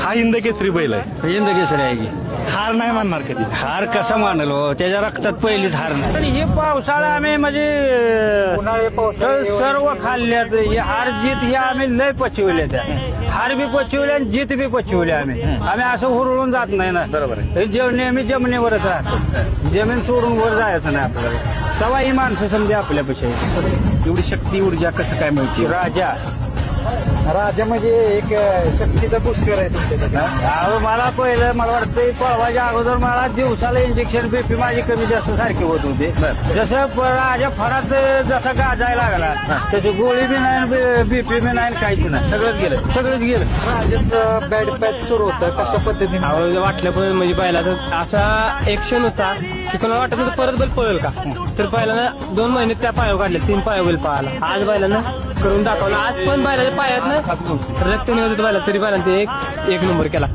हा हिंद केसरी बैल आहे. हिंद केसरी आहे की हार नाही मानणार कधी. हार कसा मानल हो, त्याच्या रक्तात पहिलीच हार नाही. पण हे पावसाळा आम्ही म्हणजे सर्व खाल्ल्यात. हे हार जीत हे आम्ही लय पचवले. त्या हार बी पचवले आणि जीत बी पचवले. आम्ही असं हुरळून जात नाही ना. बरोबर आहे. नेहमी जमिनीवरच राहतो. जमीन सोडून वर जायचं नाही आपल्याला. तेव्हा ही माणसं समजे आपल्यापेक्षा. एवढी शक्ती ऊर्जा कसं काय मिळते. राजा राजा म्हणजे एक शक्तीचा पुष्कर आहे तुमच्यासाठी. अहो मला पहिलं मला वाटतं पळवायच्या अगोदर मला दिवसाला इंजेक्शन बीपी माझी कमी जास्त सारखी होत होते. जसं राजा फरात जसा गाजायला लागला त्याची गोळी बी नाही बीपी बी नाही काहीच नाही. सगळंच गेलं. राजाचं बॅड पॅच सुरू होतं कशा पद्धतीने. अहो वाटलं पण म्हणजे बैलाचा असा एक क्षण होता की कोणाला वाटत नव्हतं परत बैल पळेल का. तर बैलानं 2 महिने त्या पायावर काढले, 3 पाया बैल पळाला. आज बैलानं करून दाखवलं. आज पण बैलाच्या पायात ना रक्त निघत होतं बैला, तरी बैलानं ते एक नंबर केला.